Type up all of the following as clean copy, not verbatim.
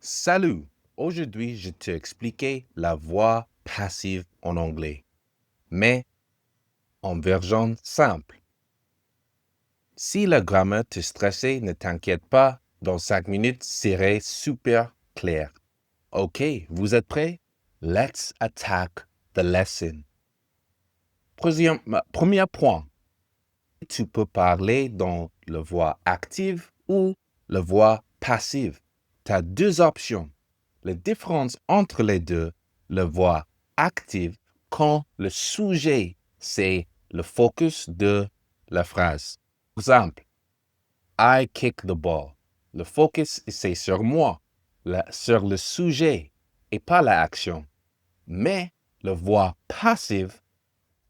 Salut! Aujourd'hui, je t'ai expliqué la voix passive en anglais, mais en version simple. Si la grammaire te stressait, ne t'inquiète pas, dans 5 minutes, serait super clair. OK, vous êtes prêts? Let's attack the lesson. Premier point, tu peux parler dans la voix active ou la voix passive. Tu as deux options. La différence entre les deux, la voix active, quand le sujet, c'est le focus de la phrase. Par exemple, I kick the ball. Le focus, c'est sur moi, sur le sujet et pas l'action. Mais la voix passive,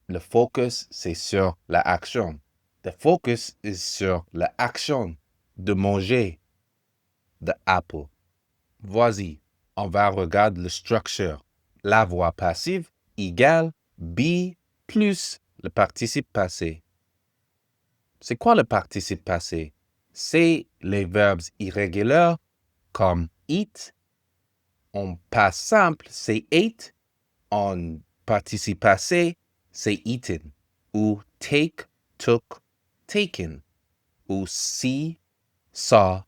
le focus, c'est sur l'action. The focus is sur l'action de manger the apple. Voici, on va regarder la structure. La voix passive égale be plus le participe passé. C'est quoi le participe passé? C'est les verbes irréguliers comme eat. En passe simple, c'est ate. En participe passé, c'est eaten. Ou take, took, taken. Ou see, saw,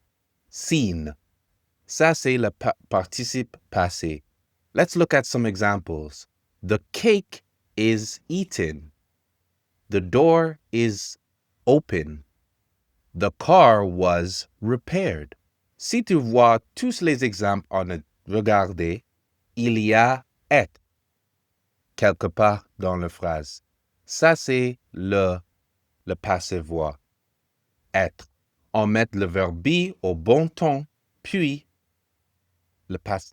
seen. Ça, c'est le participe passé. Let's look at some examples. The cake is eaten. The door is open. The car was repaired. Si tu vois tous les exemples en a regardé, il y a être quelque part dans la phrase. Ça, c'est le passé voix. Être. On met le verbe be au bon ton, puis le passé.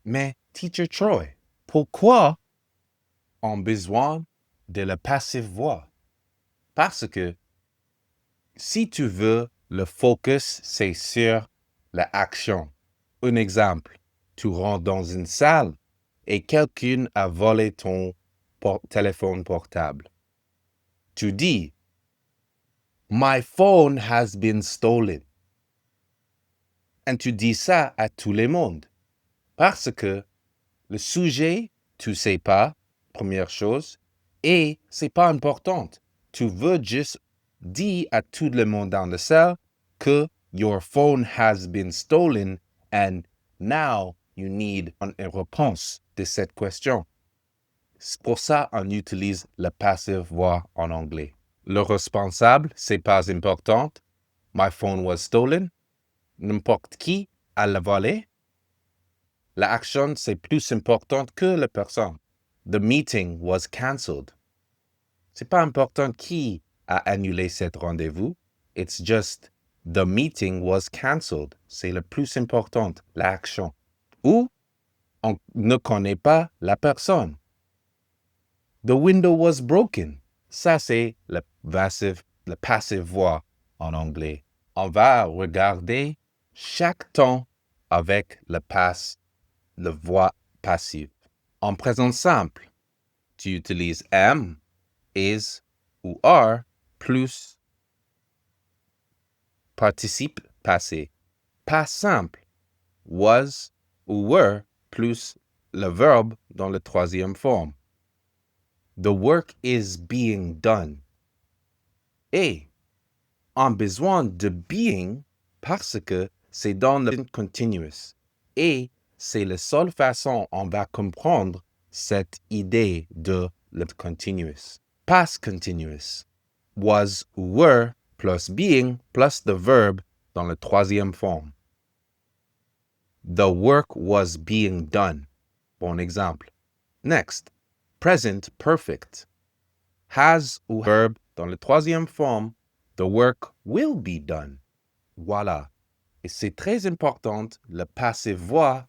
Mais, Teacher Troy, pourquoi on a besoin de la passive voix? Parce que si tu veux, le focus, c'est sur l'action. Un exemple, tu rentres dans une salle et quelqu'un a volé ton téléphone portable. Tu dis, My phone has been stolen. Et tu dis ça à tout le monde. Parce que le sujet, tu sais pas, première chose, et c'est pas important. Tu veux juste dire à tout le monde dans la salle que your phone has been stolen and now you need une réponse de cette question. C'est pour ça qu'on utilise la passive voix en anglais. Le responsable, c'est pas important. My phone was stolen. N'importe qui a le volé. L'action, c'est plus important que la personne. The meeting was cancelled. C'est pas important qui a annulé cet rendez-vous. It's just the meeting was cancelled. C'est le plus important, l'action. Ou on ne connaît pas la personne. The window was broken. Ça, c'est le passive voix en anglais. On va regarder chaque temps avec le voix passive. En présent simple, tu utilises am, is ou are plus participe passé. Pas simple, was ou were plus le verbe dans la troisième forme. The work is being done. Et on a besoin de being parce que c'est dans le continuous. Et c'est la seule façon on va comprendre cette idée de le continuous. Past continuous. Was ou were plus being plus the verb dans la troisième forme. The work was being done. Bon exemple. Next. Present perfect. Has ou verb dans la troisième forme. The work will be done. Voilà. Et c'est très important, le passive voix,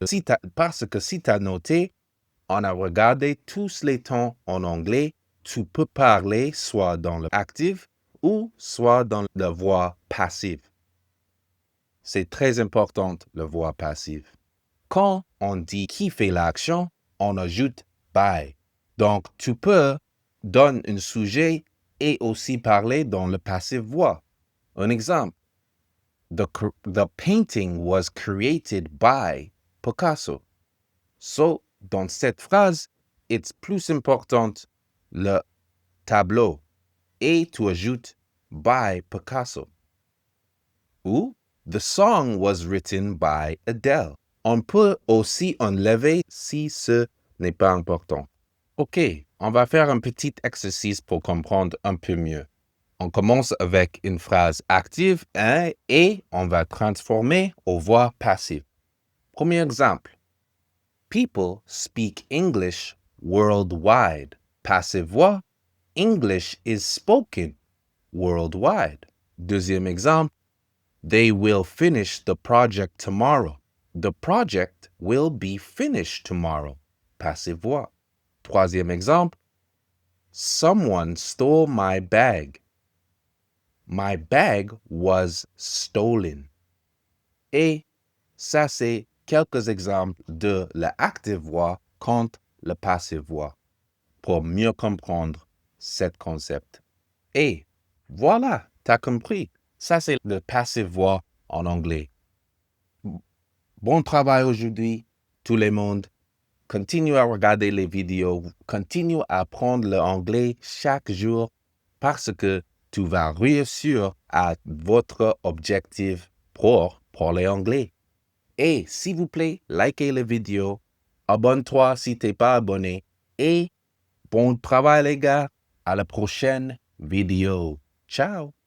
parce que si tu as noté, on a regardé tous les temps en anglais, tu peux parler soit dans le actif ou soit dans la voix passive. C'est très important, la voix passive. Quand on dit qui fait l'action, on ajoute by. Donc, tu peux donner un sujet et aussi parler dans le passive voix. Un exemple. The painting was created by Picasso. So, dans cette phrase, it's plus important le tableau et tu ajoutes by Picasso. Ou the song was written by Adele. On peut aussi enlever si ce n'est pas important. OK, on va faire un petit exercice pour comprendre un peu mieux. On commence avec une phrase active et on va transformer aux voix passives. Premier exemple. People speak English worldwide. Passive voix. English is spoken worldwide. Deuxième exemple. They will finish the project tomorrow. The project will be finished tomorrow. Passive voix. Troisième exemple. Someone stole my bag. My bag was stolen. Et ça, c'est quelques exemples de l'active voix contre le passive voix pour mieux comprendre ce concept. Et voilà, t'as compris. Ça, c'est le passive voix en anglais. Bon travail aujourd'hui, tout le monde. Continuez à regarder les vidéos, continuez à apprendre l'anglais chaque jour parce que tu vas réussir à votre objectif pour parler anglais. Et s'il vous plaît, likez les vidéos, abonne-toi si tu n'es pas abonné et bon travail les gars, à la prochaine vidéo. Ciao!